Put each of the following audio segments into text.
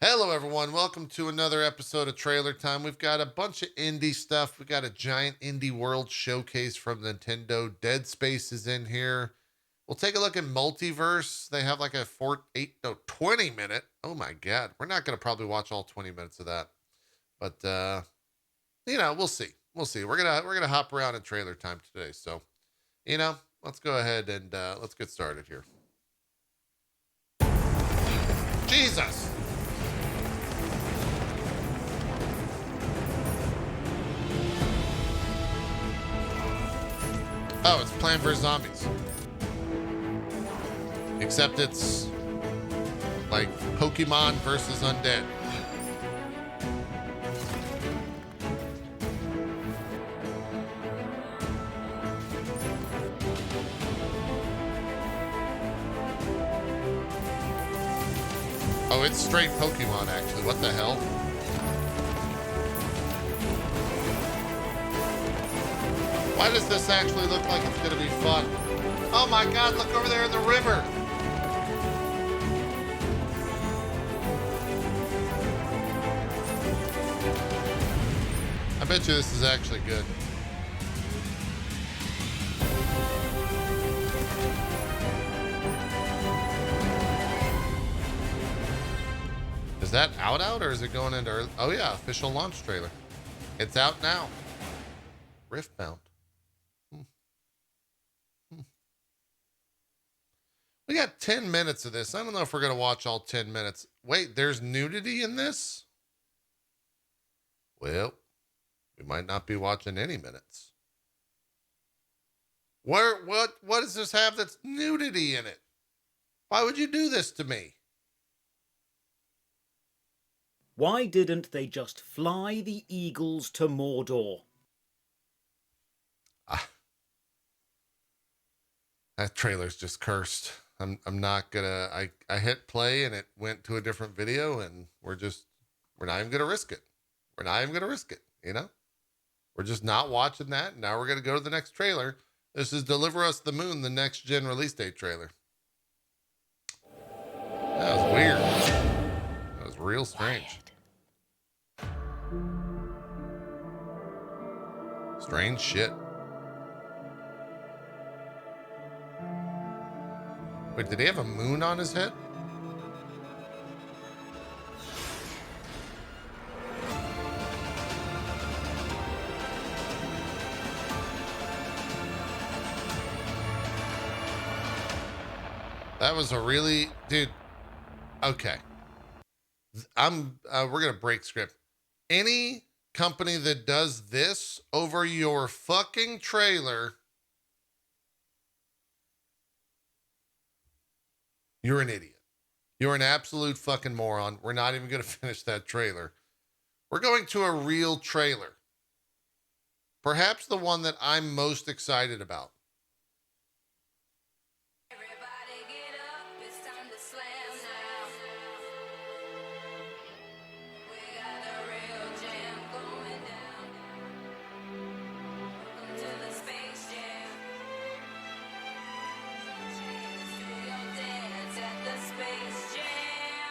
Hello, everyone. Welcome to another episode of Trailer Time. We've got a bunch of indie stuff. We got a giant indie world showcase from Nintendo. Dead Space is in here. We'll take a look at Multiverse. They have like a 20 minute. Oh my God. We're not going to probably watch all 20 minutes of that. But, we'll see. We'll see. We're going to hop around in Trailer Time today. So, let's go ahead and let's get started here. Jesus. Oh, it's Plants vs. Zombies. Except it's like Pokemon versus Undead. Oh, it's straight Pokemon, actually. What the hell? Why does this actually look like it's going to be fun? Oh my God, look over there in the river. I bet you this is actually good. Is that out or is it going into early? Oh yeah, official launch trailer. It's out now. Riftbound. We got 10 minutes of this. I don't know if we're going to watch all 10 minutes. Wait, there's nudity in this? Well, we might not be watching any minutes. What does this have that's nudity in it? Why would you do this to me? Why didn't they just fly the eagles to Mordor? That trailer's just cursed. I'm not gonna, I hit play and it went to a different video and we're not even gonna risk it. We're not even gonna risk it, We're just not watching that. Now we're gonna go to the next trailer. This is Deliver Us the Moon, the next gen release date trailer. That was weird. That was real strange. Strange shit. Wait, did he have a moon on his head? That was a really, dude. Okay. We're going to break script. Any company that does this over your fucking trailer, you're an idiot. You're an absolute fucking moron. We're not even going to finish that trailer. We're going to a real trailer. Perhaps the one that I'm most excited about. Everybody get up, it's time to slam now. We got a real jam going down. Welcome to the Space Jam.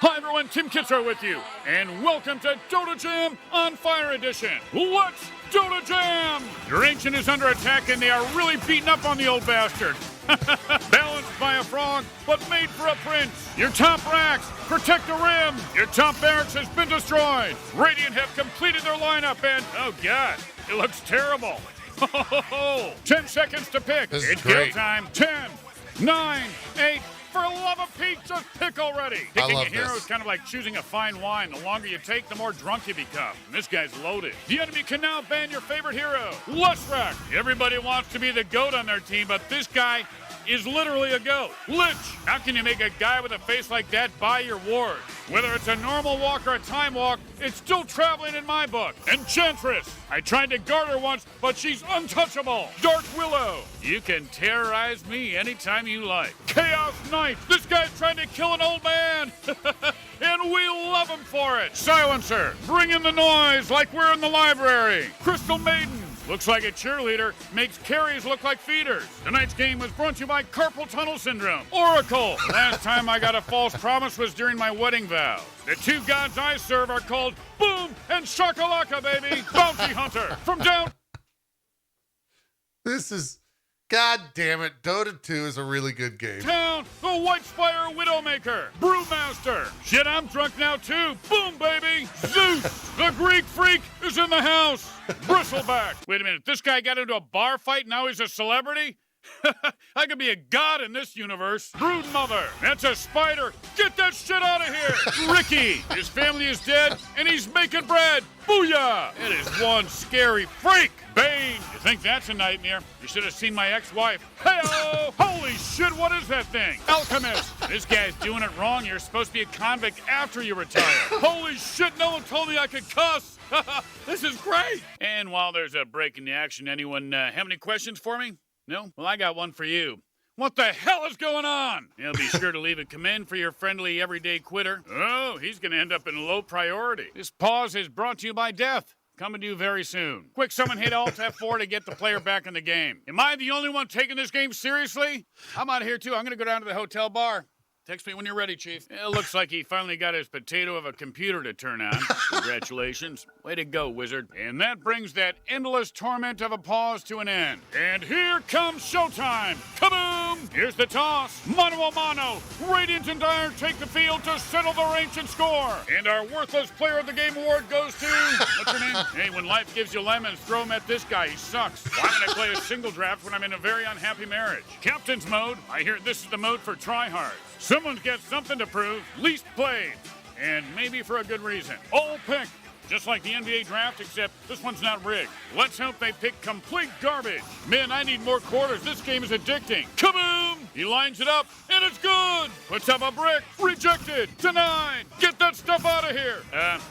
Hi everyone, Tim Kitzrow with you, and welcome to Dota Jam on Fire Edition. Let's Dota Jam! Your ancient is under attack and they are really beating up on the old bastard. Balanced by a frog, but made for a prince. Your top racks protect the rim. Your top barracks has been destroyed. Radiant have completed their lineup and, oh God, it looks terrible. 10 seconds to pick. It's go time. 10, 9, 8, for love of Pete, just pick already. Picking a hero is kind of like choosing a fine wine. The longer you take, the more drunk you become. And this guy's loaded. The enemy can now ban your favorite hero, Lushrak. Everybody wants to be the GOAT on their team, but this guy is literally a goat. Lich, how can you make a guy with a face like that buy your ward? Whether it's a normal walk or a time walk, it's still traveling in my book. Enchantress, I tried to guard her once, but she's untouchable. Dark Willow, you can terrorize me anytime you like. Chaos Knight, this guy's trying to kill an old man. And we love him for it. Silencer, bring in the noise like we're in the library. Crystal Maiden, Looks like a cheerleader makes carries look like feeders. Tonight's game was brought to you by carpal tunnel syndrome. Oracle. Last time I got a false promise was during my wedding vows. The two gods I serve are called Boom and Shakalaka, baby. Bounty Hunter from down. This is, God damn it, Dota 2 is a really good game. Town, the White Spire Widowmaker, Brewmaster. Shit, I'm drunk now too. Boom, baby. Zeus, the Greek freak, is in the house. Bristleback. Wait a minute, this guy got into a bar fight, now he's a celebrity? I could be a god in this universe. Brood Mother, that's a spider. Get that shit out of here. Ricky, his family is dead and he's making bread. Booyah! It is one scary freak. Bane, you think that's a nightmare? You should have seen my ex-wife. Hey-oh! Holy shit, what is that thing? Alchemist, this guy's doing it wrong. You're supposed to be a convict after you retire. Holy shit, no one told me I could cuss. This is great. And while there's a break in the action, anyone have any questions for me? No? Well, I got one for you. What the hell is going on? You'll be sure to leave a comment for your friendly everyday quitter. Oh, he's going to end up in low priority. This pause is brought to you by death. Coming to you very soon. Quick, someone hit Alt F4 to get the player back in the game. Am I the only one taking this game seriously? I'm out of here too. I'm going to go down to the hotel bar. Text me when you're ready, Chief. It looks like he finally got his potato of a computer to turn on. Congratulations. Way to go, wizard. And that brings that endless torment of a pause to an end. And here comes showtime. Kaboom! Here's the toss. Mano a mano. Radiant and Dire take the field to settle their ancient score. And our worthless player of the game award goes to... What's your name? Hey, when life gives you lemons, throw them at this guy. He sucks. Why would I play a single draft when I'm in a very unhappy marriage? Captain's mode. I hear this is the mode for tryhards. Someone's got something to prove, least played, and maybe for a good reason. All picked, just like the NBA draft, except this one's not rigged. Let's hope they pick complete garbage. Man, I need more quarters. This game is addicting. Kaboom! He lines it up, and it's good. Puts up a brick. Rejected. Denied. Get that stuff out of here.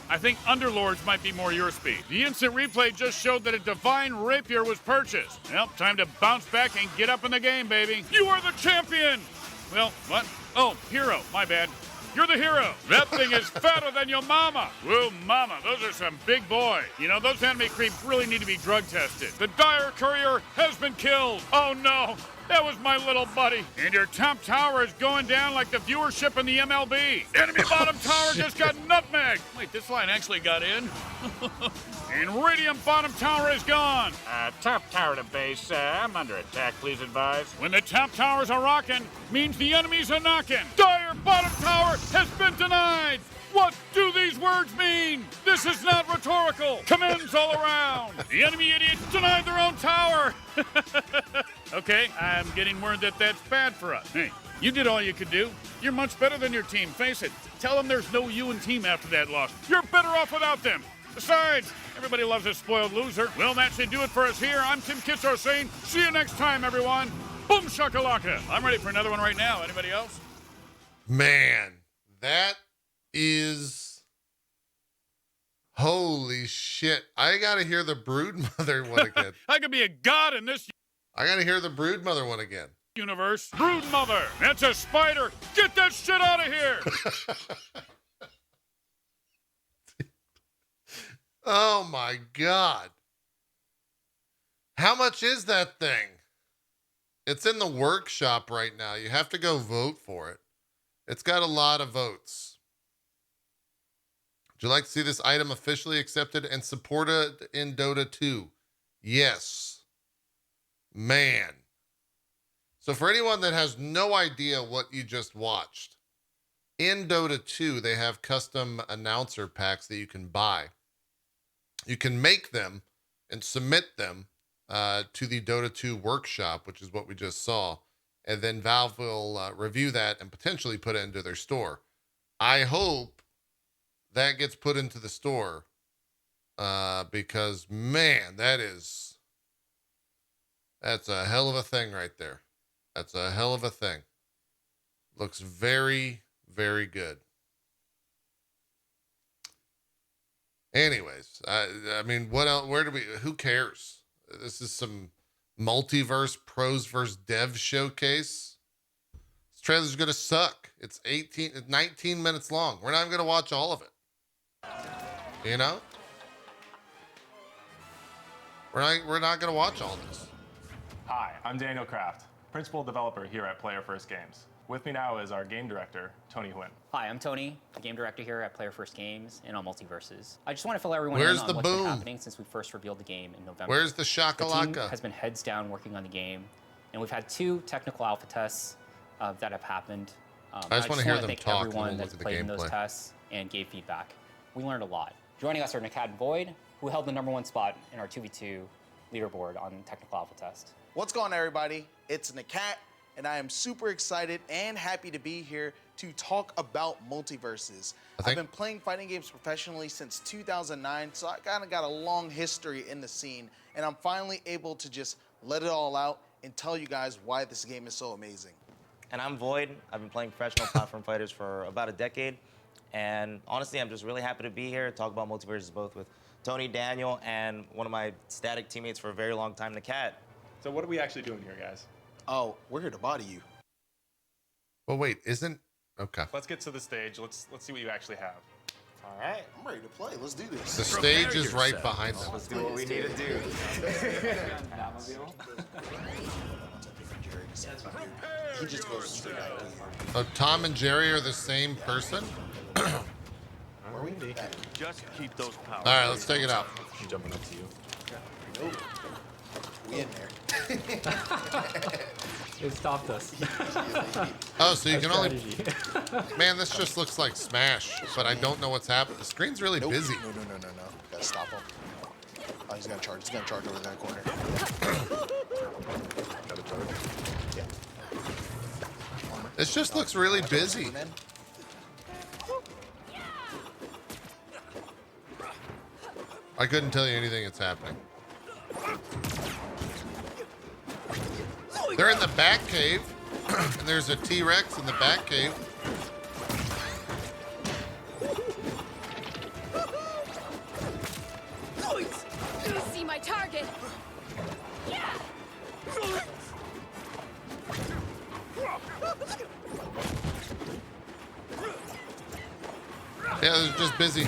I think Underlords might be more your speed. The instant replay just showed that a divine rapier was purchased. Well, time to bounce back and get up in the game, baby. You are the champion. Well, what? Oh, hero. My bad. You're the hero. That thing is fatter than your mama. Whoa, mama, those are some big boys. You know, those enemy creeps really need to be drug tested. The Dire Courier has been killed. Oh, no. That was my little buddy. And your top tower is going down like the viewership in the MLB. Enemy bottom tower just got nutmegged. Wait, this line actually got in? And Radiant bottom tower is gone. Top tower to base. I'm under attack, please advise. When the top towers are rocking, means the enemies are knocking. Dire bottom tower has been denied. What do these words mean? This is not rhetorical. Commands all around. The enemy idiots denied their own tower. Okay, I'm getting word that that's bad for us. Hey, you did all you could do. You're much better than your team, face it. Tell them there's no you and team after that loss. You're better off without them. Besides, everybody loves a spoiled loser. Well, that should do it for us here. I'm Tim Kitzrow saying, see you next time, everyone. Boom shakalaka. I'm ready for another one right now. Anybody else? Man, that is... Holy shit. I gotta hear the Broodmother one again. I could be a god in this I gotta hear the Broodmother one again. universe. Brood Mother, that's a spider. Get that shit out of here. Oh my God. How much is that thing? It's in the workshop right now. You have to go vote for it. It's got a lot of votes. Would you like to see this item officially accepted and supported in Dota 2? Yes. Man. So for anyone that has no idea what you just watched, in Dota 2, they have custom announcer packs that you can buy. You can make them and submit them to the Dota 2 workshop, which is what we just saw. And then Valve will review that and potentially put it into their store. I hope that gets put into the store because, man, that's a hell of a thing right there. That's a hell of a thing. Looks very, very good. Anyways, I mean, what else? Who cares? This is some multiverse pros versus dev showcase. This trailer's going to suck. It's 19 minutes long. We're not even going to watch all of it. You know? We're not gonna watch all this. Hi, I'm Daniel Kraft, principal developer here at Player First Games. With me now is our game director, Tony Huynh. Hi, I'm Tony, game director here at Player First Games and on Multiverses. I just want to fill everyone Where's in the on what's boom? been happening since we first revealed the game in November. Where's the The shakalaka? team has been heads down working on the game, and we've had 2 technical alpha tests that have happened. I just wanna hear wanna them thank talk and everyone we'll that's look at the played in those gameplay. tests and gave feedback. We learned a lot. Joining us are Nakat and Void, who held the #1 spot in our 2v2 leaderboard on technical alpha test. What's going on, everybody? It's Nakat, and I am super excited and happy to be here to talk about Multiverses. I've been playing fighting games professionally since 2009, so I kind of got a long history in the scene, and I'm finally able to just let it all out and tell you guys why this game is so amazing. And I'm Void. I've been playing professional platform fighters for about a decade. And honestly, I'm just really happy to be here to talk about Multiverses, both with Tony, Daniel, and one of my static teammates for a very long time, Nakat. So what are we actually doing here, guys? Oh, we're here to body you. Well, wait, isn't okay? Let's get to the stage. Let's see what you actually have. All right, I'm ready to play. Let's do this. The stage is right behind them. let's do what we need to do. He just goes straight out. Oh, Tom and Jerry are the same person? Where we? Just keep those powers. All right, let's take it out. I'm jumping up to you. Nope. We in there. It stopped us. Oh, so you can only... Man, this just looks like Smash, but I don't know what's happening. The screen's really Nope. busy. No. Gotta stop him. Oh, he's gonna charge. He's gonna charge over in that corner. Gotta charge. Yeah. This just looks really busy. And then- I couldn't tell you anything that's happening. They're in the back cave, and there's a T-Rex in the back cave. See my target. Yeah, they're just busy.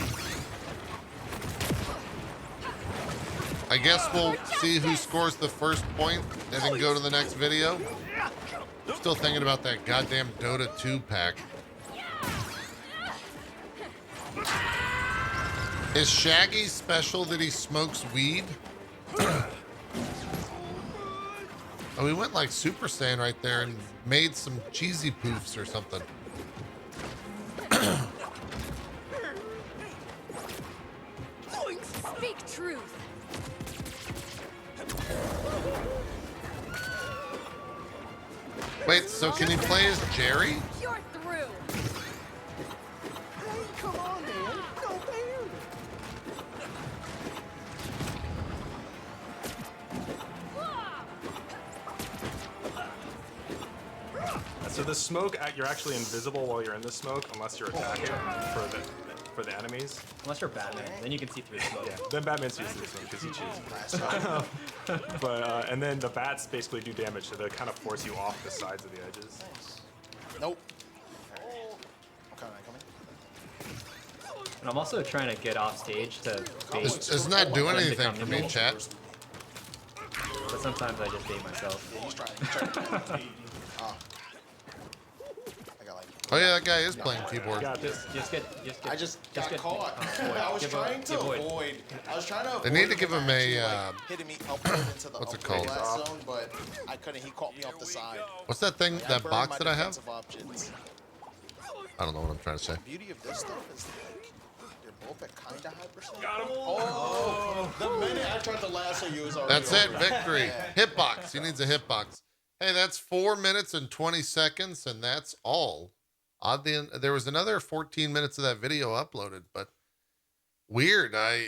I guess we'll see who scores the first point and then go to the next video. Still thinking about that goddamn Dota 2 pack. Is Shaggy special that he smokes weed? Oh, we went like Super Saiyan right there and made some cheesy poofs or something. Speak truth. Wait, so can you play as Jerry? You're through. Come on, man. No fair. So the smoke, you're actually invisible while you're in the smoke, unless you're attacking for the enemies. Unless you're Batman, then you can see through the smoke. Yeah, then Batman sees through the smoke because he cheats. But and then the bats basically do damage, so they kind of force you off the sides of the edges. Nope. Coming. And I'm also trying to get off stage to bait. It's not doing them to anything come for to me, chat. But sometimes I just bait myself. He's trying. I got like. Oh yeah, that guy is playing keyboard. Got this. I just got get caught. I was trying to avoid. I was trying to avoid. They need to give him a, hitting me upward into the what's it upward called? blast zone, but I couldn't. He caught me off the side. What's that thing, I that burned box my that I have? defensive options. I don't know what I'm trying to say. The beauty of this stuff is like you're both at kind of high percent. Got him. Oh, the minute I tried to lasso you, it was already That's it, over. victory. Hitbox. He needs a hitbox. Hey, that's 4 minutes and 20 seconds, and that's all. Oddly, there was another 14 minutes of that video uploaded, but weird. I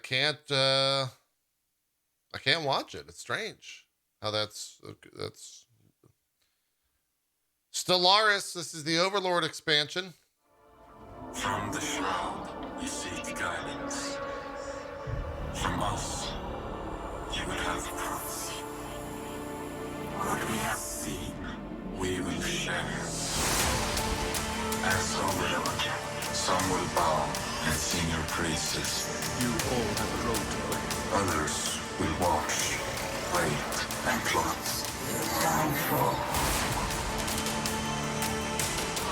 can't watch it. It's strange how that's Stellaris. This is the Overlord expansion. From the shroud, we seek guidance. From us, you will have proofs. What we have seen, we will share. As Overlord, some will bow and sing your praises. You all have a road to go. Others will watch, wait, and plot your downfall.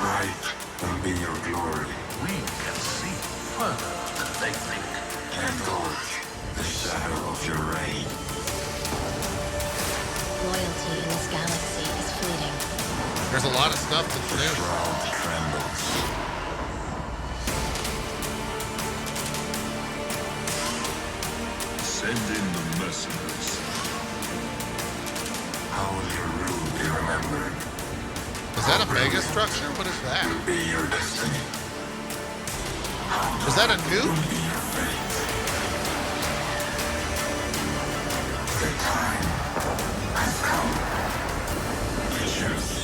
Light will be your glory. We can see further than they think. And dark, the shadow of your reign. Loyalty in this galaxy is fleeting. There's a lot of stuff that's The new. shroud trembles. Send in the mercenaries. How will your rule be remembered? Is that a mega structure? What is that? Will be your destiny. Is that a nuke? Will be your fate. The time has come to choose.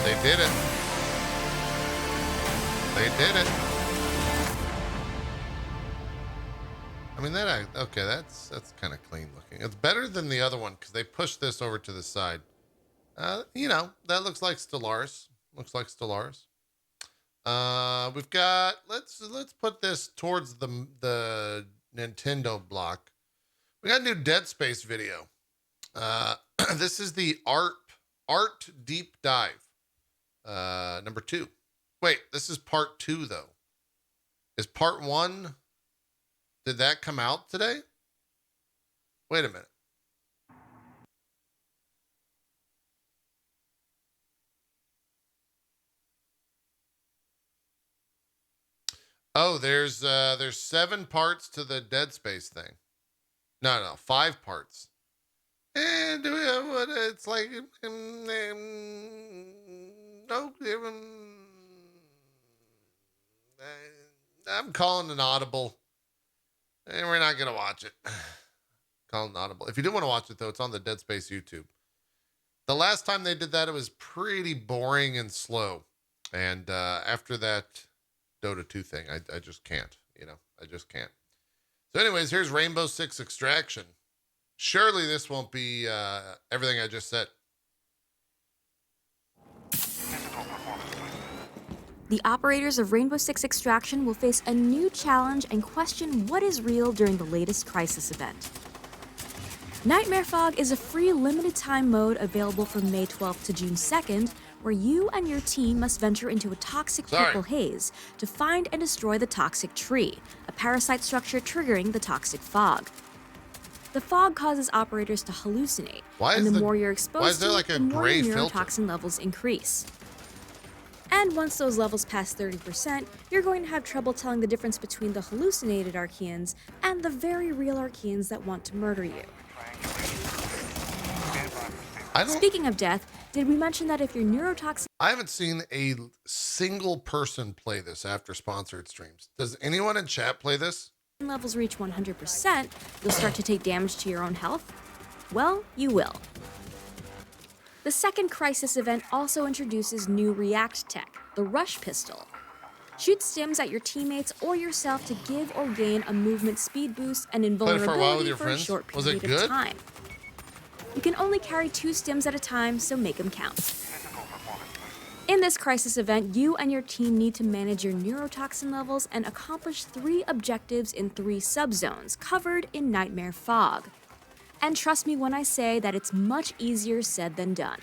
They did it. They did it. I mean, okay, that's kind of clean looking. It's better than the other one because they pushed this over to the side. You know, that looks like Stellaris. Looks like Stellaris. We've got, let's put this towards the Nintendo block. We got a new Dead Space video. This is the art deep dive. Number 2. Wait, this is part 2 though. Is part 1, did that come out today? Wait a minute. Oh, there's 7 parts to the Dead Space thing. No, 5 parts. And do we have what it's like? No, I'm calling an audible, and we're not gonna watch it. Calling an audible. If you do want to watch it though, it's on the Dead Space YouTube. The last time they did that, it was pretty boring and slow, and after that Dota 2 thing, I just can't. You know, I just can't. So, anyways, here's Rainbow Six Extraction. Surely this won't be everything I just said. The operators of Rainbow Six Extraction will face a new challenge and question what is real during the latest Crisis event. Nightmare Fog is a free limited-time mode available from May 12th to June 2nd, where you and your team must venture into a toxic purple haze to find and destroy the toxic tree, a parasite structure triggering the toxic fog. The fog causes operators to hallucinate, and the more you're exposed to, the more your neurotoxin levels increase. And once those levels pass 30%, you're going to have trouble telling the difference between the hallucinated Archeans and the very real Archeans that want to murder you. Speaking of death, did we mention that if your neurotoxin... I haven't seen a single person play this after sponsored streams. Does anyone in chat play this? ...levels reach 100%, you'll start to take damage to your own health? Well, you will. The second Crisis event also introduces new React tech, the Rush Pistol. Shoot stims at your teammates or yourself to give or gain a movement speed boost and invulnerability for a short period of time. You can only carry 2 stims at a time, so make them count. In this Crisis event, you and your team need to manage your neurotoxin levels and accomplish 3 objectives in 3 subzones covered in Nightmare Fog. And trust me when I say that it's much easier said than done.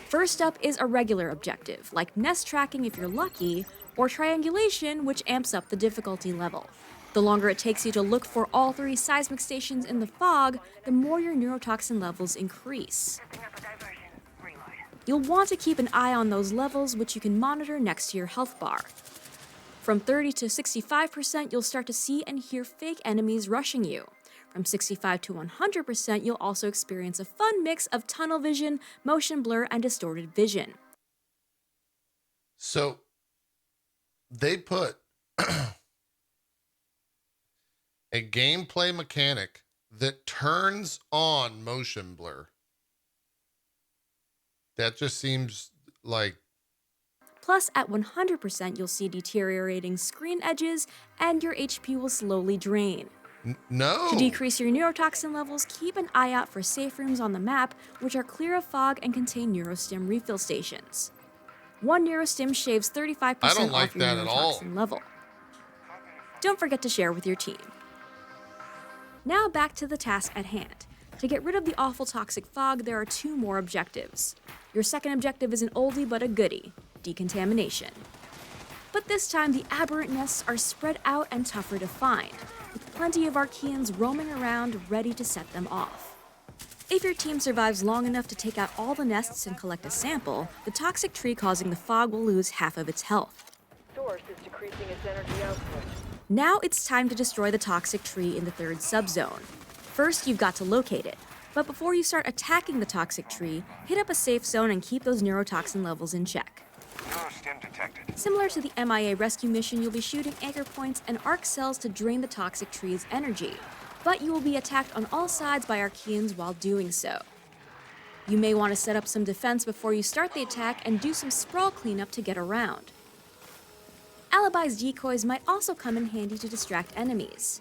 First up is a regular objective, like nest tracking if you're lucky, or triangulation, which amps up the difficulty level. The longer it takes you to look for all 3 seismic stations in the fog, the more your neurotoxin levels increase. You'll want to keep an eye on those levels, which you can monitor next to your health bar. From 30 to 65%, you'll start to see and hear fake enemies rushing you. From 65 to 100%, you'll also experience a fun mix of tunnel vision, motion blur, and distorted vision. So, they put a gameplay mechanic that turns on motion blur. That just seems like... Plus, at 100%, you'll see deteriorating screen edges, and your HP will slowly drain. No. To decrease your neurotoxin levels, keep an eye out for safe rooms on the map, which are clear of fog and contain neurostim refill stations. One neurostim shaves 35% I don't like off your that at all. neurotoxin level. Don't forget to share with your team. Now back to the task at hand. To get rid of the awful toxic fog, there are 2 more objectives. Your second objective is an oldie but a goodie, decontamination. But this time, the aberrant nests are spread out and tougher to find, with plenty of Archeans roaming around ready to set them off. If your team survives long enough to take out all the nests and collect a sample, the toxic tree causing the fog will lose half of its health. Source is decreasing its energy output. Now it's time to destroy the toxic tree in the 3rd subzone. First, you've got to locate it. But before you start attacking the toxic tree, hit up a safe zone and keep those neurotoxin levels in check. Neurostim detected. Similar to the MIA rescue mission, you'll be shooting anchor points and arc cells to drain the toxic tree's energy. But you will be attacked on all sides by Archeans while doing so. You may want to set up some defense before you start the attack and do some sprawl cleanup to get around. Alibi's decoys might also come in handy to distract enemies.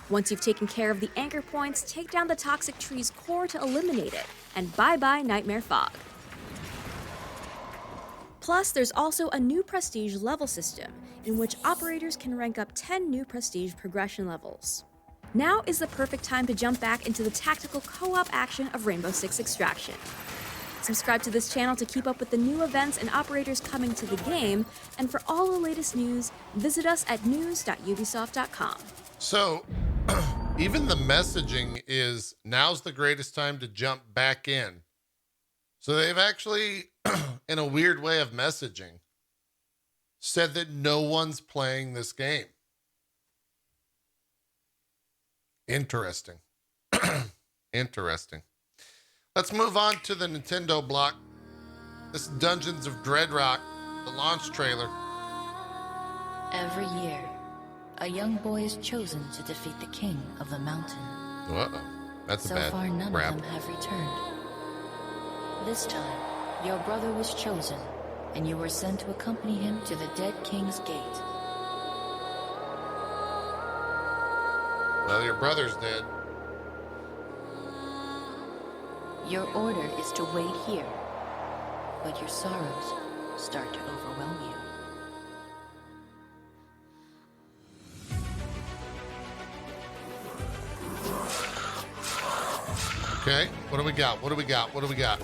Once you've taken care of the anchor points, take down the toxic tree's core to eliminate it, and bye-bye Nightmare Fog. Plus, there's also a new prestige level system, in which operators can rank up 10 new prestige progression levels. Now is the perfect time to jump back into the tactical co-op action of Rainbow Six Extraction. Subscribe to this channel to keep up with the new events and operators coming to the game, and for all the latest news, visit us at news.ubisoft.com. So, even the messaging is, now's the greatest time to jump back in. So they've actually, in a weird way of messaging, said that no one's playing this game. Interesting. Interesting. Let's move on to the Nintendo block. This is Dungeons of Dreadrock, the launch trailer. Every year, a young boy is chosen to defeat the king of the mountain. Uh-oh. That's So a bad far, none rap. of them have returned. This time, your brother was chosen, and you were sent to accompany him to the Dead King's Gate. Well, your brother's dead. Your order is to wait here, but your sorrows start to overwhelm you. Okay, what do we got? What do we got? What do we got?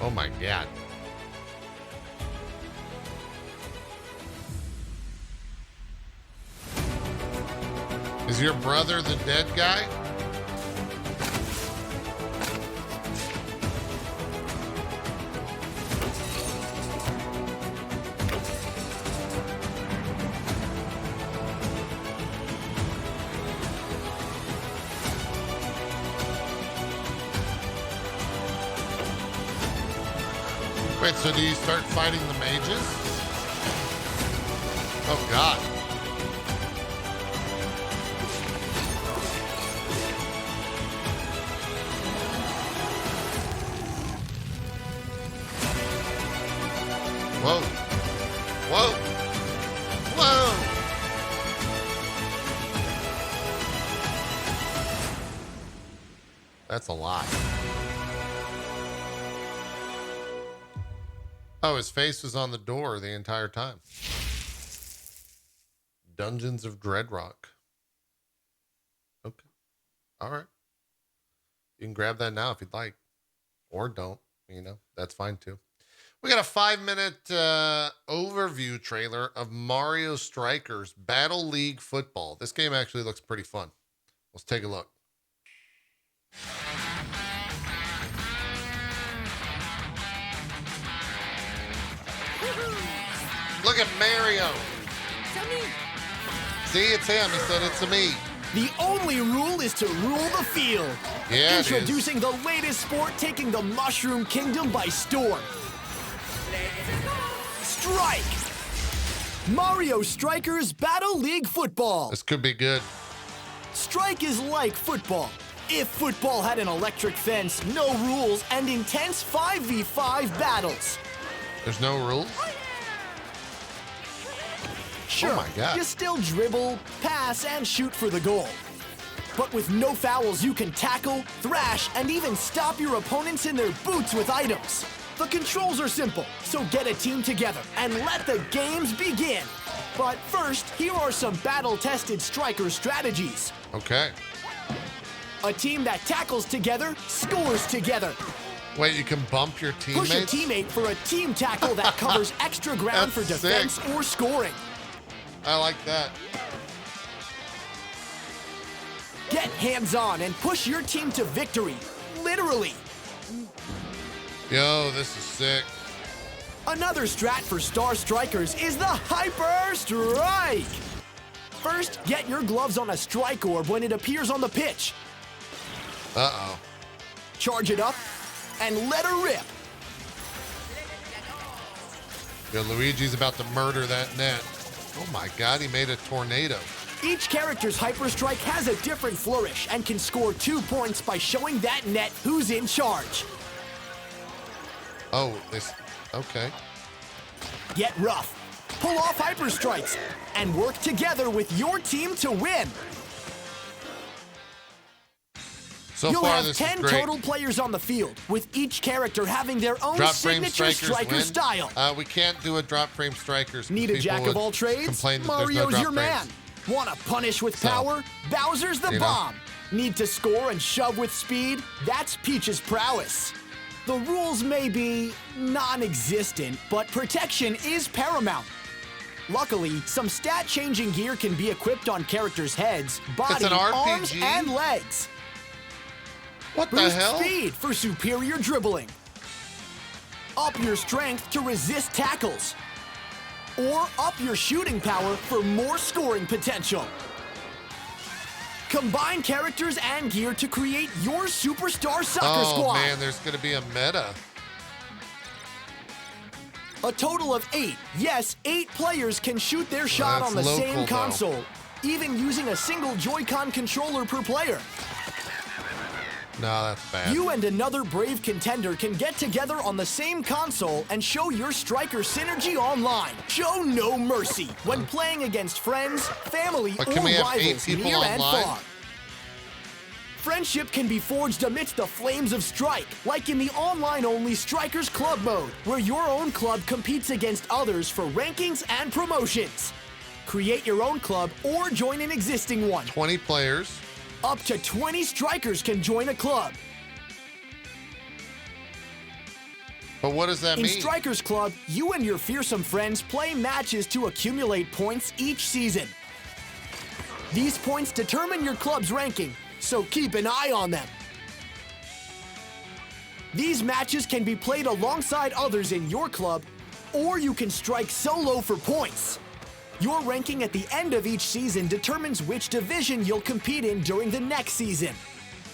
Oh my God. Is your brother the dead guy? Wait, so do you start fighting the mages? Oh God. Whoa. Whoa. Whoa. That's a lot. Oh, his face was on the door the entire time. Dungeons of Dreadrock. Okay. All right. You can grab that now if you'd like. Or don't. You know, that's fine too. We got a 5-minute overview trailer of Mario Strikers Battle League Football. This game actually looks pretty fun. Let's take a look. Look at Mario. See, it's him. He said it's a me. The only rule is to rule the field. Yeah, Introducing the latest sport taking the Mushroom Kingdom by storm. Strike! Mario Strikers Battle League Football. This could be good. Strike is like football. If football had an electric fence, no rules, and intense 5v5 battles. There's no rules? Sure, my God. you still dribble, pass, and shoot for the goal. But with no fouls, you can tackle, thrash, and even stop your opponents in their boots with items. The controls are simple, so get a team together and let the games begin. But first, here are some battle-tested striker strategies. Okay. A team that tackles together scores together. Wait, you can bump your teammates? Push a teammate for a team tackle that covers extra ground for That's defense sick. or scoring. I like that. Get hands-on and push your team to victory, literally. Yo, this is sick. Another strat for star strikers is the Hyper Strike. First, get your gloves on a strike orb when it appears on the pitch. Uh-oh. Charge it up and let her rip. Yo, Luigi's about to murder that net. Oh my God, he made a tornado. Each character's Hyper Strike has a different flourish and can score 2 points by showing that net who's in charge. Oh, okay. Get rough, pull off Hyper Strikes, and work together with your team to win. So You'll far, have this 10 is great. total players on the field, with each character having their own Drop frame signature strikers striker win. style. We can't do a drop frame strikers. Need a People jack would of all trades? complain that there's no Mario's drop your man. frames. Want to punish with power? Bowser's the you know. bomb. Need to score and shove with speed? That's Peach's prowess. The rules may be non-existent, but protection is paramount. Luckily, some stat-changing gear can be equipped on characters' heads, body, an arms, RPG? and legs. What the Boost hell? speed for superior dribbling. Up your strength to resist tackles. Or up your shooting power for more scoring potential. Combine characters and gear to create your superstar soccer Oh squad. man, there's gonna be a meta. A total of 8. Yes, 8 players can shoot their shot That's on the local, same though. console, even using a single Joy-Con controller per player. No, that's bad. You and another brave contender can get together on the same console and show your striker synergy online. Show no mercy when playing against friends, family, But or can we have 8 rivals people near and online? far. Friendship can be forged amidst the flames of strike, like in the online-only Strikers Club mode, where your own club competes against others for rankings and promotions. Create your own club or join an existing one. 20 players. Up to 20 strikers can join a club. But what does that In mean? Strikers Club, you and your fearsome friends play matches to accumulate points each season. These points determine your club's ranking, so keep an eye on them. These matches can be played alongside others in your club, or you can strike solo for points. Your ranking at the end of each season determines which division you'll compete in during the next season.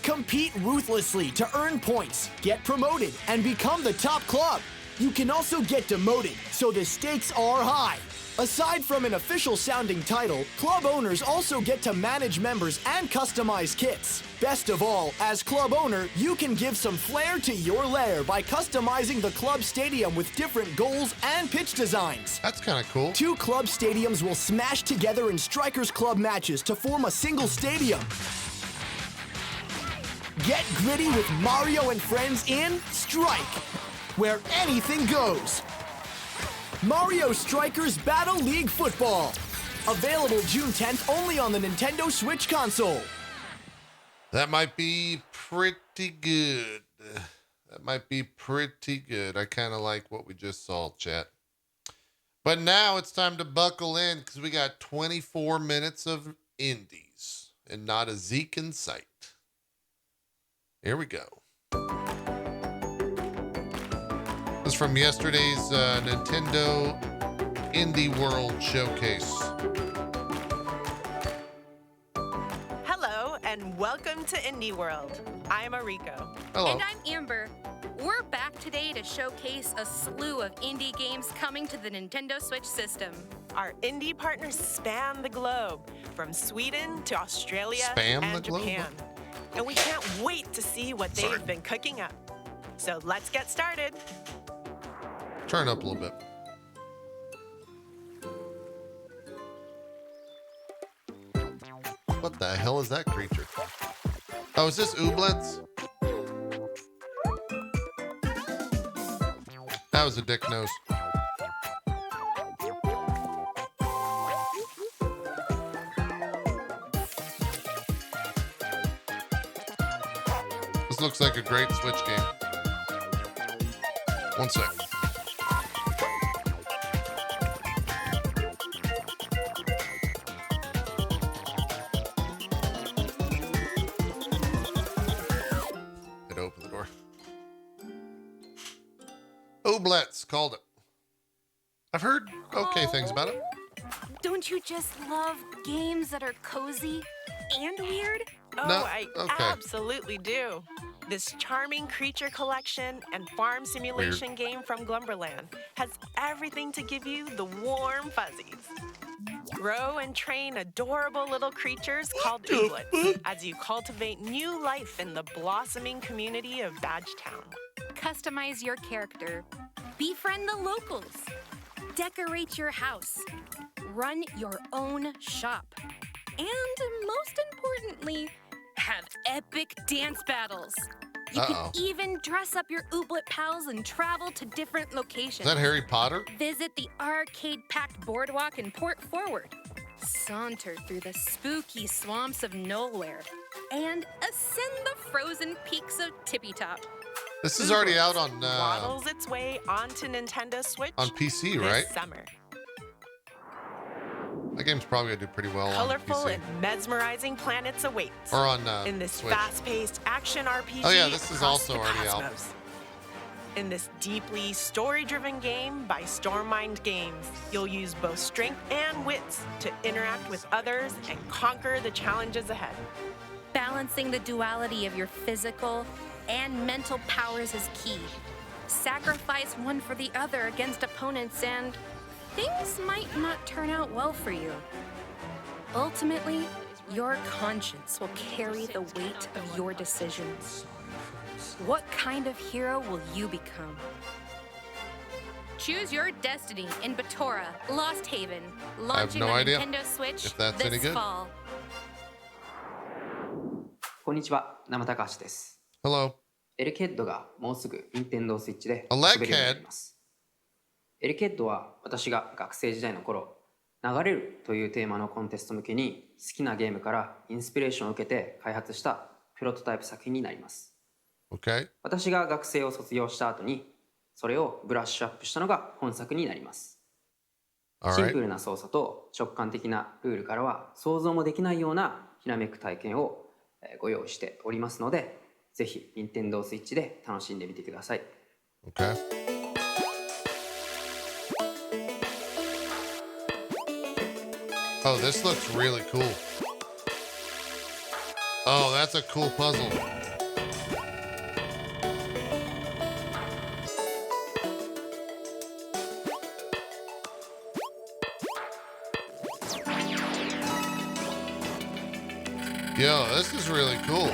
Compete ruthlessly to earn points, get promoted, and become the top club. You can also get demoted, so the stakes are high. Aside from an official sounding title, club owners also get to manage members and customize kits. Best of all, as club owner, you can give some flair to your lair by customizing the club stadium with different goals and pitch designs. That's kind of cool. 2 club stadiums will smash together in Strikers Club matches to form a single stadium. Get gritty with Mario and friends in Strike, where anything goes. Mario Strikers Battle League Football. Available June 10th only on the Nintendo Switch console. That might be pretty good. That might be pretty good. I kind of like what we just saw, chat. But now it's time to buckle in because we got 24 minutes of indies and not a Zeke in sight. Here we go. This is from yesterday's Nintendo Indie World Showcase. Hello, and welcome to Indie World. I'm Ariko. Hello. And I'm Amber. We're back today to showcase a slew of indie games coming to the Nintendo Switch system. Our indie partners span the globe, from Sweden to Australia Spam and the globe? Japan. And we can't wait to see what they've been cooking up. So let's get started. Turn up a little bit. What the hell is that creature? Oh, is this ooblets? That was a dick nose. This looks like a great Switch game. One sec. It opened the door. Ooblets called it. I've heard okay things about it. Don't you just love games that are cozy and weird? Oh, No, I okay. absolutely do. This charming creature collection and farm simulation game from Glumberland has everything to give you the warm fuzzies. Grow and train adorable little creatures called ooblets as you cultivate new life in the blossoming community of Badgetown. Customize your character. Befriend the locals. Decorate your house. Run your own shop. And most importantly, have epic dance battles. You Uh-oh. can even dress up your ooblet pals and travel to different locations. Is that Harry Potter? Visit the arcade-packed boardwalk in Port Forward. Saunter through the spooky swamps of Nowhere. And ascend the frozen peaks of Tippy Top. This is already out on Waddles its way onto Nintendo Switch on PC, this right? summer. That game's probably gonna do pretty well Colorful on PC. and mesmerizing planets await. Or on in this Switch. fast-paced action RPG. Oh yeah, this is across also the already out. cosmos. In this deeply story-driven game by Stormmind Games, you'll use both strength and wits to interact with others and conquer the challenges ahead. Balancing the duality of your physical and mental powers is key. Sacrifice one for the other against opponents and things might not turn out well for you. Ultimately, your conscience will carry the weight of your decisions. What kind of hero will you become? Choose your destiny in Batora, Lost Haven, launching no on idea Nintendo Switch if that's this any good. fall. こんにちは、生高橋です。 Hello. エレケッドがもうすぐ Nintendo Switch で A 遊べるようになります。エレケッドは私が学生時代の頃、流れるというテーマのコンテスト向けに好きなゲームからインスピレーションを受けて開発したプロトタイプ作品になります。Okay. 私が学生を卒業した後に、それをブラッシュアップしたのが本作になります。シンプルな操作と直感的なルールからは想像もできないようなひらめく体験をご用意しておりますので、ぜひ Nintendo Switch で楽しんでみてください。Okay. Oh, this looks really cool. Oh, that's a cool puzzle. Yo, this is really cool.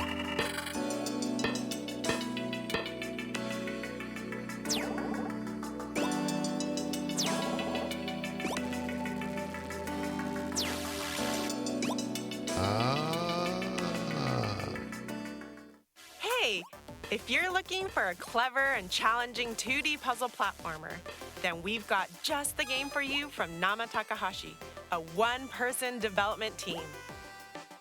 Hey, if you're looking for a clever and challenging 2D puzzle platformer, then we've got just the game for you from Nama Takahashi, a one-person development team.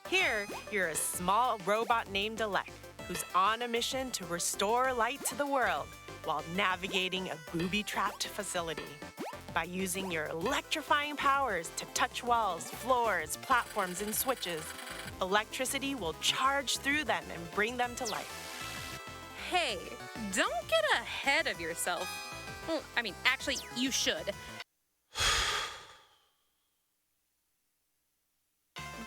Here, you're a small robot named Alec, who's on a mission to restore light to the world while navigating a booby-trapped facility. By using your electrifying powers to touch walls, floors, platforms, and switches, electricity will charge through them and bring them to life. Hey, don't get ahead of yourself. Well, I mean, actually, you should.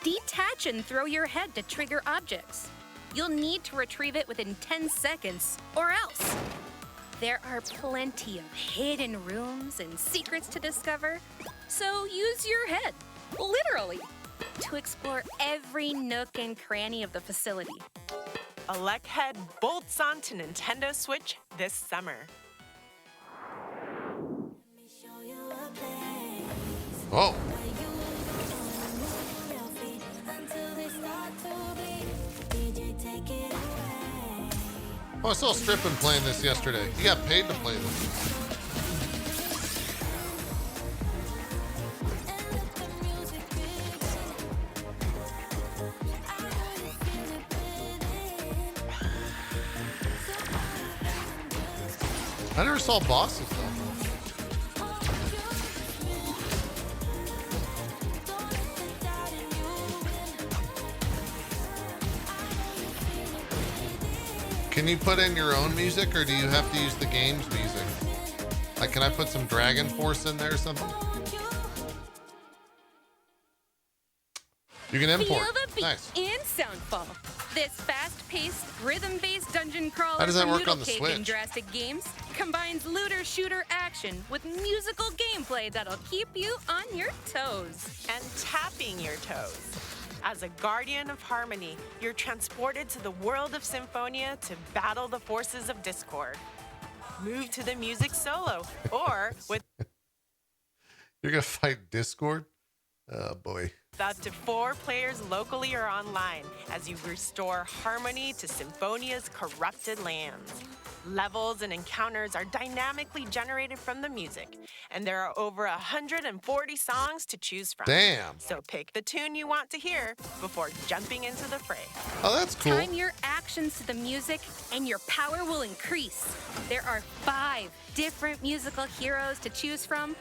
Detach and throw your head to trigger objects. You'll need to retrieve it within 10 seconds, or else. There are plenty of hidden rooms and secrets to discover, so use your head, literally, to explore every nook and cranny of the facility. Alec Head bolts onto Nintendo Switch this summer. Oh. Oh, I saw Strippin playing this yesterday. He got paid to play this. I never saw bosses though. Can you put in your own music, or do you have to use the game's music? Like, can I put some Dragon Force in there or something? You can import. Feel the beat Nice. in Soundfall. This fast-paced, rhythm-based dungeon crawler How does that from work Noodle on the Cake Switch? and Drastic Games combines looter-shooter action with musical gameplay that'll keep you on your toes. And tapping your toes. As a guardian of harmony, you're transported to the world of Symphonia to battle the forces of discord. Move to the music solo, or with You're gonna fight Discord? Oh boy. up to 4 players locally or online as you restore harmony to Symphonia's corrupted lands. Levels and encounters are dynamically generated from the music, and there are over 140 songs to choose from. Damn. So pick the tune you want to hear before jumping into the fray. Oh, that's cool. Time your actions to the music, and your power will increase. There are 5 different musical heroes to choose from,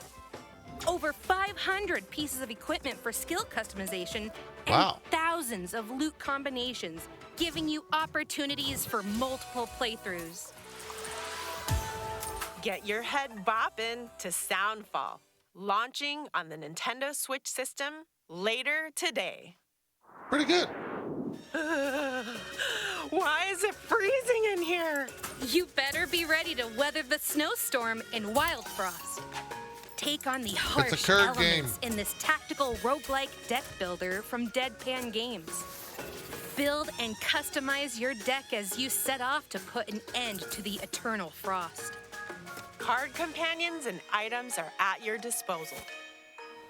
over 500 pieces of equipment for skill customization, and Wow. thousands of loot combinations, giving you opportunities for multiple playthroughs. Get your head bopping to Soundfall, launching on the Nintendo Switch system later today. Pretty good. Why is it freezing in here? You better be ready to weather the snowstorm in Wild Frost. Take on the harsh curd elements in this tactical roguelike deck builder from Deadpan Games. Build and customize your deck as you set off to put an end to the eternal frost. Card companions and items are at your disposal.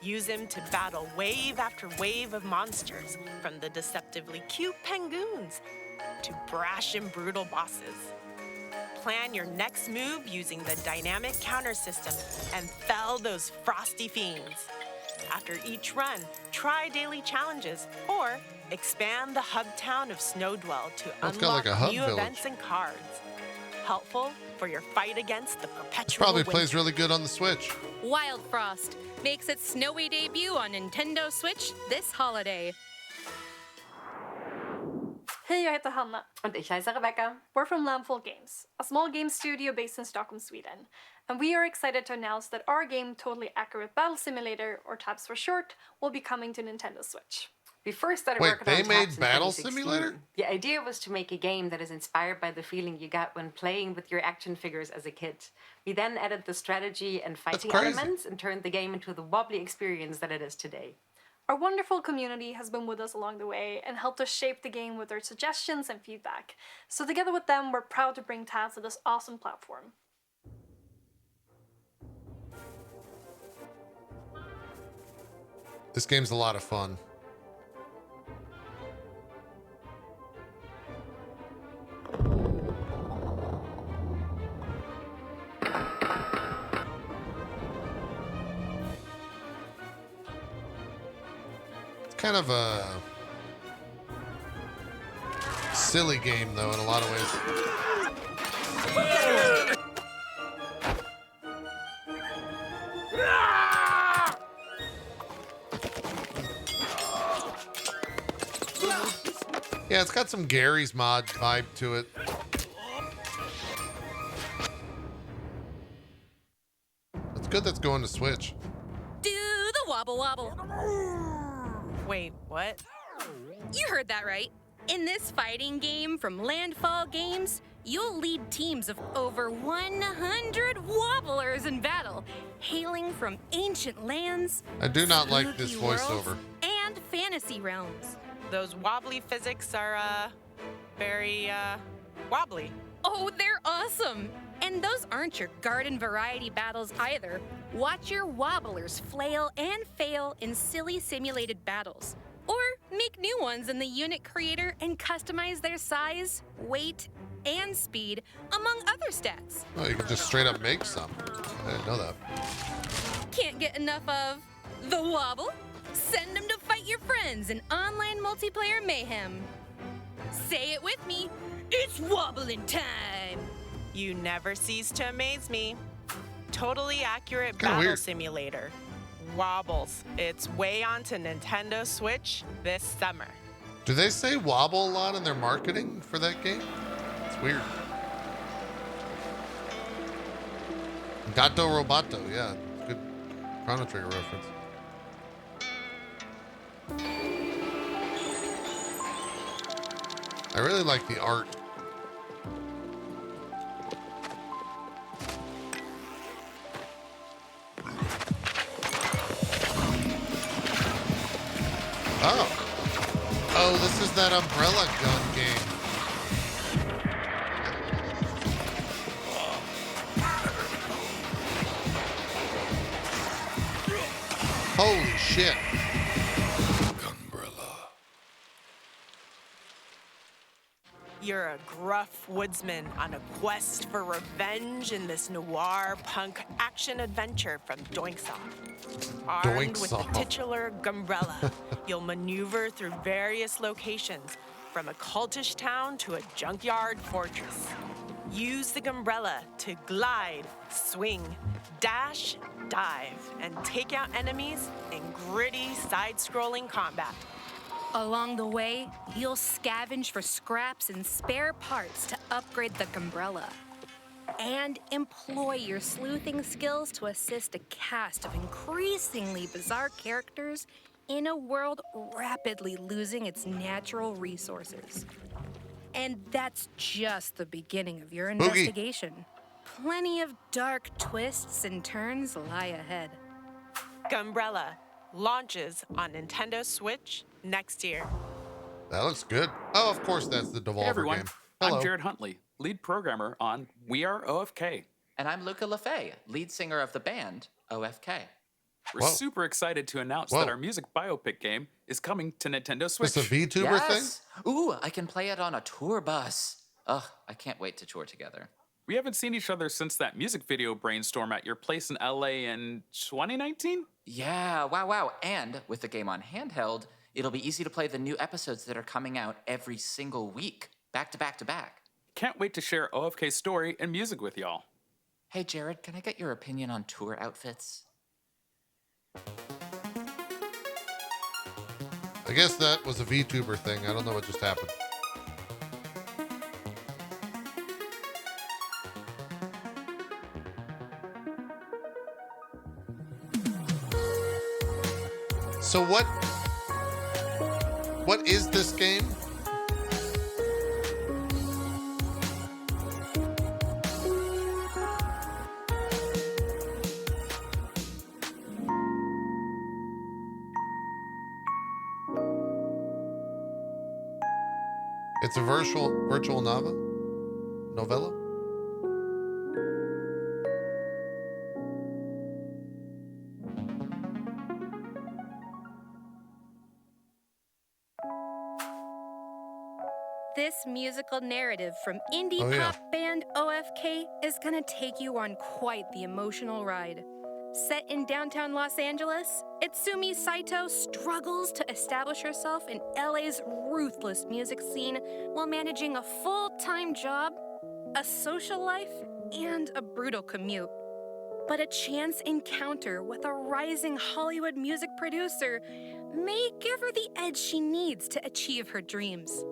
Use them to battle wave after wave of monsters, from the deceptively cute penguins to brash and brutal bosses. Plan your next move using the dynamic counter system and fell those frosty fiends. After each run, try daily challenges or expand the hub town of Snowdwell to Oh, it's got like unlock a hub new village. events and cards. Helpful for your fight against the perpetual Probably winter. plays really good on the Switch. Wild Frost makes its snowy debut on Nintendo Switch this holiday. Hej, jag heter Hanna. Und ich heiße Rebecca. We're from Landfall Games, a small game studio based in Stockholm, Sweden. And we are excited to announce that our game, Totally Accurate Battle Simulator, or TABS for short, will be coming to Nintendo Switch. We first started Wait, working they on made TABS in Battle 2016. Simulator? The idea was to make a game that is inspired by the feeling you got when playing with your action figures as a kid. We then added the strategy and fighting crazy. elements and turned the game into the wobbly experience that it is today. Our wonderful community has been with us along the way and helped us shape the game with their suggestions and feedback. So together with them, we're proud to bring TABS to this awesome platform. This game's a lot of fun. It's kind of a silly game, though, in a lot of ways. Yeah, it's got some Gary's Mod vibe to it. It's good that's going to Switch. Do the wobble wobble. Wait, what? You heard that right. In this fighting game from Landfall Games, you'll lead teams of over 100 wobblers in battle, hailing from ancient lands, I do not like this spooky worlds, voiceover. and fantasy realms. Those wobbly physics are, very, wobbly. Oh, they're awesome! And those aren't your garden variety battles either. Watch your wobblers flail and fail in silly simulated battles. Or make new ones in the unit creator and customize their size, weight, and speed, among other stats. Oh, you can just straight up make some. I didn't know that. Can't get enough of the wobble? Send them to fight your friends in online multiplayer mayhem. Say it with me, it's wobbling time. You never cease to amaze me. Totally accurate Kinda battle weird. simulator. Wobbles. It's way onto Nintendo Switch this summer. Do they say wobble a lot in their marketing for that game? It's weird. Gato Roboto, yeah. Good Chrono Trigger reference. I really like the art. Oh, this is that umbrella gun game. Holy shit. You're a gruff woodsman on a quest for revenge in this noir punk action adventure from Doinksoft. Armed with the Doinksoft. titular Gumbrella, you'll maneuver through various locations, from a cultish town to a junkyard fortress. Use the Gumbrella to glide, swing, dash, dive, and take out enemies in gritty side-scrolling combat. Along the way, you'll scavenge for scraps and spare parts to upgrade the Gumbrella. And employ your sleuthing skills to assist a cast of increasingly bizarre characters in a world rapidly losing its natural resources. And that's just the beginning of your investigation. Plenty of dark twists and turns lie ahead. Gumbrella launches on Nintendo Switch next year. That looks good. Oh, of course, that's the Devolver Hey everyone, game. Hello. I'm Jared Huntley, lead programmer on We Are OFK. And I'm Luca LaFay, lead singer of the band OFK. We're Whoa. super excited to announce Whoa. that our music biopic game is coming to Nintendo Switch. This a VTuber thing? Yes! Ooh, I can play it on a tour bus. Ugh, I can't wait to tour together. We haven't seen each other since that music video brainstorm at your place in LA in 2019? Yeah, wow. And with the game on handheld, it'll be easy to play the new episodes that are coming out every single week, back to back to back. Can't wait to share OFK's story and music with y'all. Hey Jared, can I get your opinion on tour outfits? I guess that was a VTuber thing. I don't know what just happened. So what is this game? It's a virtual novella? This musical narrative from indie Oh, yeah. pop band OFK is gonna take you on quite the emotional ride. Set in downtown Los Angeles, Itsumi Saito struggles to establish herself in LA's ruthless music scene while managing a full-time job, a social life, and a brutal commute. But a chance encounter with a rising Hollywood music producer may give her the edge she needs to achieve her dreams.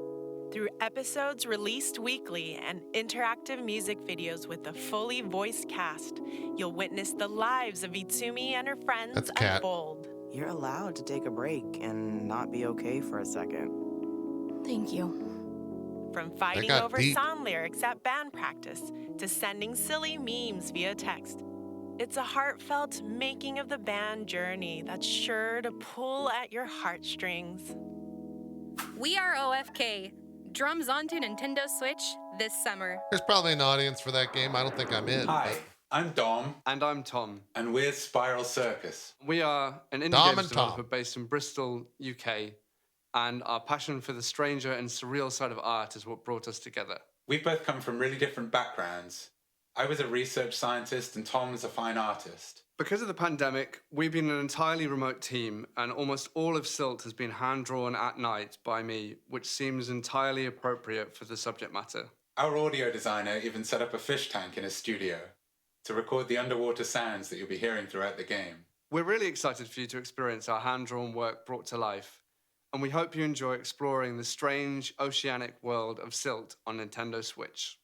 Through episodes released weekly and interactive music videos with a fully voiced cast, you'll witness the lives of Itsumi and her friends That's Kat. unfold. You're allowed to take a break and not be okay for a second. Thank you. From fighting got over deep. song lyrics at band practice to sending silly memes via text. It's a heartfelt making of the band journey that's sure to pull at your heartstrings. We Are OFK. Drums onto Nintendo Switch this summer. There's probably an audience for that game. I don't think I'm in. Hi, I'm Dom. And I'm Tom. And we're Spiral Circus. We are an indie Dom games and Tom. developer based in Bristol, UK. And our passion for the stranger and surreal side of art is what brought us together. We both come from really different backgrounds. I was a research scientist and Tom was a fine artist. Because of the pandemic, we've been an entirely remote team, and almost all of Silt has been hand-drawn at night by me, which seems entirely appropriate for the subject matter. Our audio designer even set up a fish tank in his studio to record the underwater sounds that you'll be hearing throughout the game. We're really excited for you to experience our hand-drawn work brought to life, and we hope you enjoy exploring the strange oceanic world of Silt on Nintendo Switch.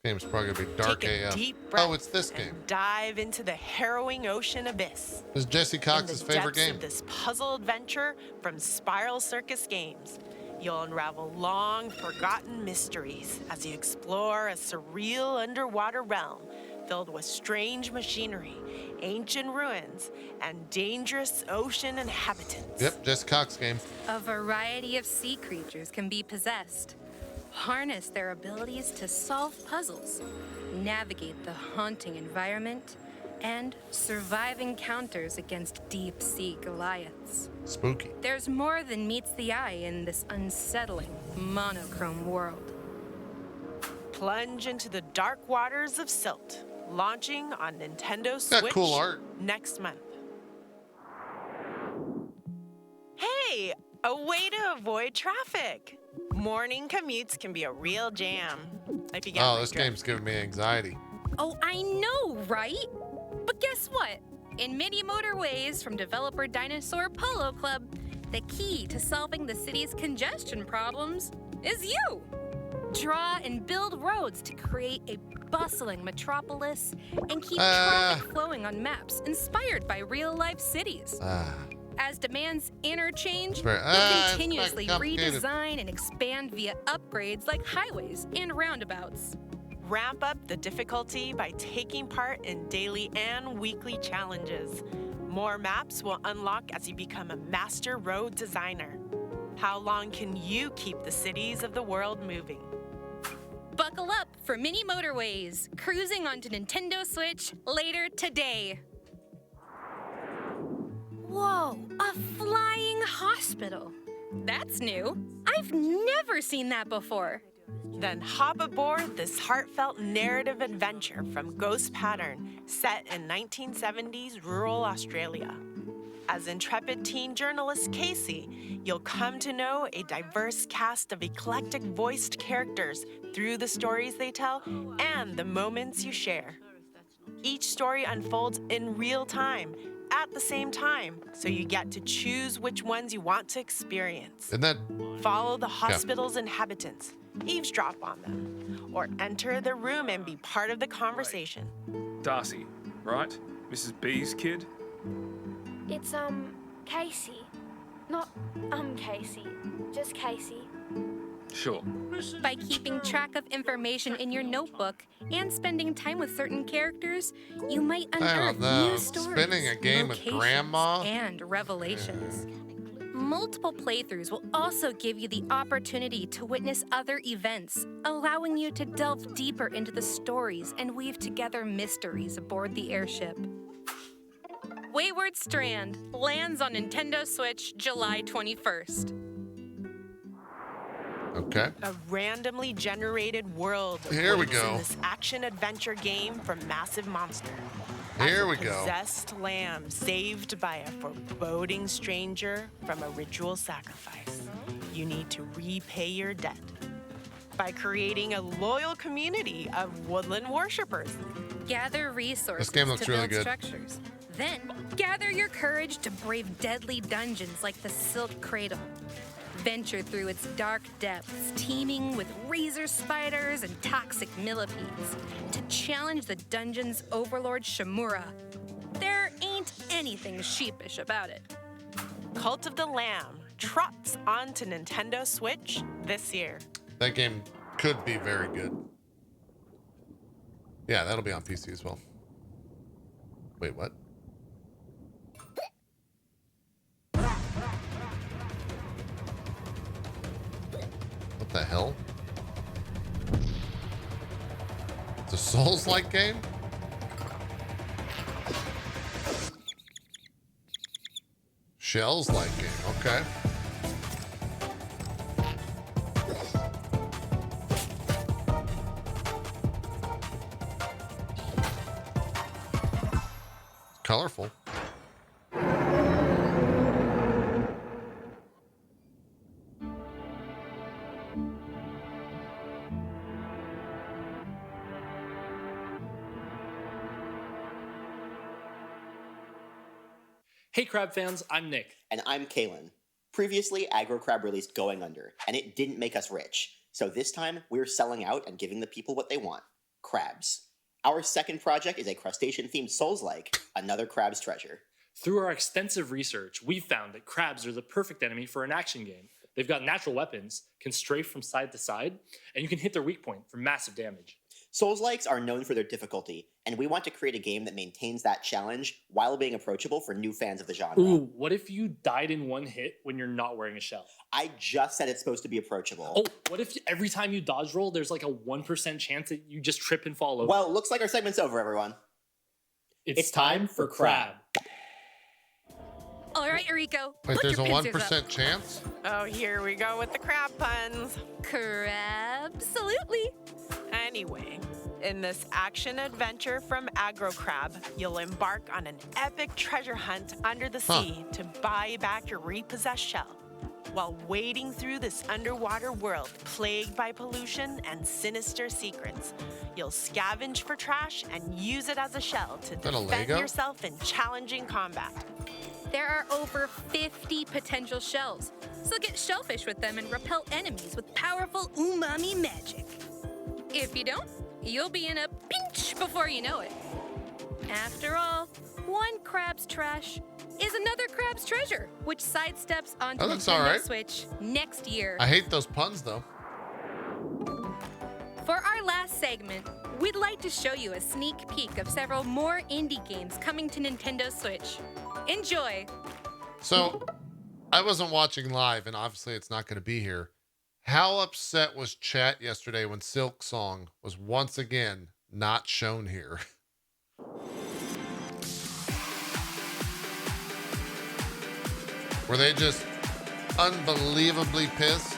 This game's probably gonna be dark Take a AF. deep breath Oh, it's this game. and dive into the harrowing ocean abyss. This is Jesse Cox's In the favorite depths game. of this puzzle adventure from Spiral Circus Games, you'll unravel long forgotten mysteries as you explore a surreal underwater realm filled with strange machinery, ancient ruins, and dangerous ocean inhabitants. Yep, Jesse Cox game. A variety of sea creatures can be possessed. Harness their abilities to solve puzzles, navigate the haunting environment, and survive encounters against deep-sea Goliaths. Spooky. There's more than meets the eye in this unsettling, monochrome world. Plunge into the dark waters of Silt, launching on Nintendo Got Switch cool art. next month. Hey, a way to avoid traffic. Morning commutes can be a real jam. If you get Oh, my this drift. game's giving me anxiety. Oh, I know, right? But guess what? In many motorways from developer Dinosaur Polo Club, the key to solving the city's congestion problems is you. Draw and build roads to create a bustling metropolis and keep traffic flowing on maps inspired by real-life cities. As demands interchange, Very- you'll it's continuously complicated. redesign and expand via upgrades like highways and roundabouts. Ramp up the difficulty by taking part in daily and weekly challenges. More maps will unlock as you become a master road designer. How long can you keep the cities of the world moving? Buckle up for Mini Motorways, cruising onto Nintendo Switch later today. Whoa, a flying hospital. That's new. I've never seen that before. Then hop aboard this heartfelt narrative adventure from Ghost Pattern, set in 1970s rural Australia. As intrepid teen journalist Casey, you'll come to know a diverse cast of eclectic voiced characters through the stories they tell and the moments you share. Each story unfolds in real time, at the same time, so you get to choose which ones you want to experience. Isn't that? Follow the hospital's inhabitants, eavesdrop on them, or enter the room and be part of the conversation. Darcy, right? Mrs. B's kid? It's, Casey. Not, Casey. Just Casey. Sure. By keeping track of information in your notebook and spending time with certain characters, you might I unearth don't know. new stories, Spending a game with locations, grandma? and revelations. Multiple playthroughs will also give you the opportunity to witness other events, allowing you to delve deeper into the stories and weave together mysteries aboard the airship. Wayward Strand lands on Nintendo Switch July 21st. Okay. A randomly generated world Here we awaits go. in this action-adventure game from Massive Monster. Here As we a go. possessed lamb saved by a foreboding stranger from a ritual sacrifice. You need to repay your debt by creating a loyal community of woodland worshippers. Gather resources This game looks to really build good. structures. Then, gather your courage to brave deadly dungeons like the Silk Cradle. Venture through its dark depths, teeming with razor spiders and toxic millipedes, to challenge the dungeon's overlord Shimura. There ain't anything sheepish about it. Cult of the Lamb trots onto Nintendo Switch this year. That game could be very good. Yeah, that'll be on PC as well. Wait, what? What the hell? It's a Souls-like game? Shells-like game, okay. colorful. Hey Crab fans, I'm Nick. And I'm Kalen. Previously, Aggro Crab released Going Under, and it didn't make us rich. So this time, we're selling out and giving the people what they want. Crabs. Our second project is a crustacean-themed Souls-like, another crab's treasure. Through our extensive research, we've found that crabs are the perfect enemy for an action game. They've got natural weapons, can strafe from side to side, and you can hit their weak point for massive damage. Souls-likes are known for their difficulty, and we want to create a game that maintains that challenge while being approachable for new fans of the genre. Ooh, what if you died in one hit when you're not wearing a shell? I just said it's supposed to be approachable. Oh, what if every time you dodge roll, there's like a 1% chance that you just trip and fall over? Well, looks like our segment's over, everyone. It's time for Crab. All right, Rico. Wait, there's a your pincers 1% up. chance? Oh, here we go with the crab puns. Crab-salutely. Anyway, in this action adventure from Aggro Crab, you'll embark on an epic treasure hunt under the sea to buy back your repossessed shell. While wading through this underwater world plagued by pollution and sinister secrets, you'll scavenge for trash and use it as a shell to defend yourself in challenging combat. There are over 50 potential shells, so get shellfish with them and repel enemies with powerful umami magic. If you don't, you'll be in a pinch before you know it. After all, one crab's trash is another crab's treasure, which sidesteps onto Oh, that's Nintendo all right. Switch next year. I hate those puns, though. For our last segment, we'd like to show you a sneak peek of several more indie games coming to Nintendo Switch. Enjoy! So, I wasn't watching live, and obviously it's not going to be here. How upset was chat yesterday when Silk Song was once again not shown here? Were they just unbelievably pissed?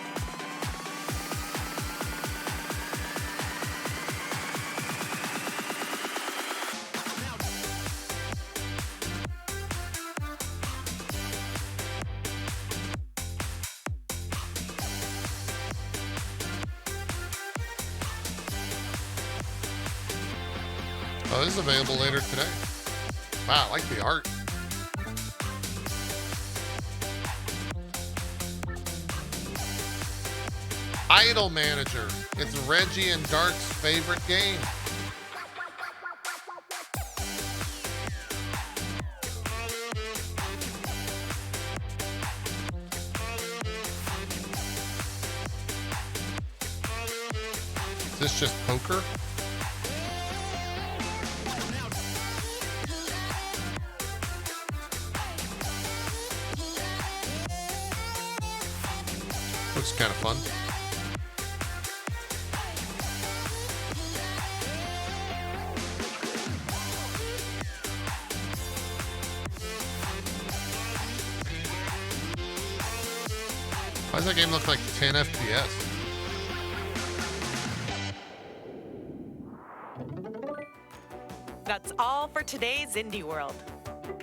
Oh, this is available later today. Wow, I like the art. Idol Manager. It's Reggie and Dark's favorite game. Is this just poker? Looks kind of fun. Why does that game look like 10 FPS? That's all for today's Indie World.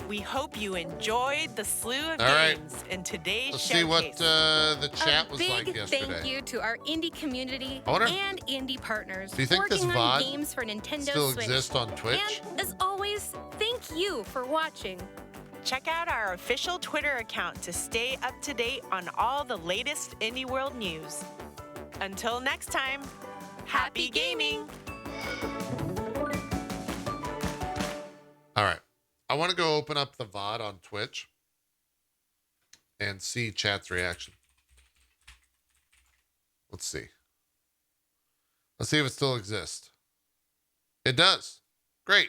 We hope you enjoyed the slew of All right. games in today's Let's showcase. see what the chat was like Big yesterday. thank you to our indie community I wonder- and indie partners Do you think this working on VOD games for Nintendo still Switch. exists on Twitch? And as always, thank you for watching. Check out our official Twitter account to stay up to date on all the latest Indie World news. Until next time, happy gaming! All right. I want to go open up the VOD on Twitch and see chat's reaction. Let's see. Let's see if it still exists. It does. Great.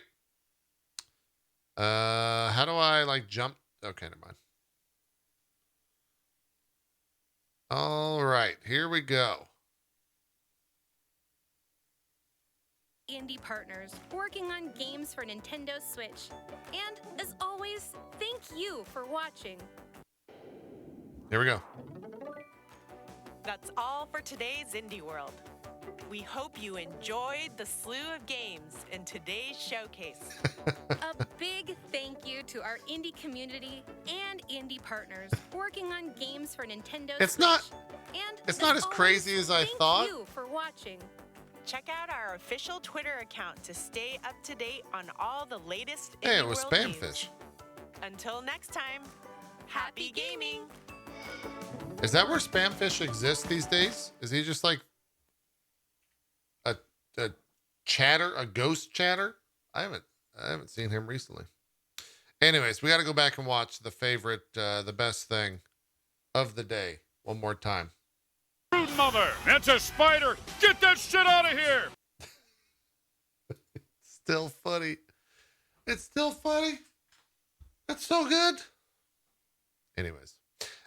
How do I like jump? Okay, never mind. All right, here we go. Indie partners working on games for Nintendo Switch. And as always, thank you for watching. Here we go. That's all for today's Indie World. We hope you enjoyed the slew of games in today's showcase. A big thank you to our indie community and indie partners working on games for Nintendo It's Switch. not- And It's not as crazy as I thought. Thank you for watching. Check out our official Twitter account to stay up to date on all the latest Hey, Indie it was World news. Spamfish. Until next time, happy gaming! Is that where Spamfish exists these days? Is he just like a chatter, a ghost chatter? I haven't seen him recently. Anyways, we got to go back and watch the favorite, the best thing of the day one more time. Brood mother, that's a spider. Get that shit out of here. Still funny. It's still funny. It's so good. Anyways,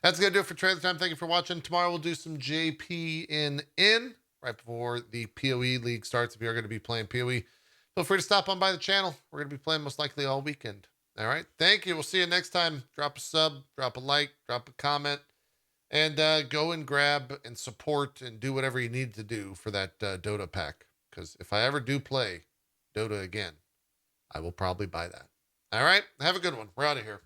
that's going to do it for trailer time. Thank you for watching. Tomorrow we'll do some JPNN right before the PoE League starts. If you're going to be playing PoE, feel free to stop on by the channel. We're going to be playing most likely all weekend. All right. Thank you. We'll see you next time. Drop a sub, drop a like, drop a comment, and go and grab and support and do whatever you need to do for that Dota pack. Because if I ever do play Dota again, I will probably buy that. All right. Have a good one. We're out of here.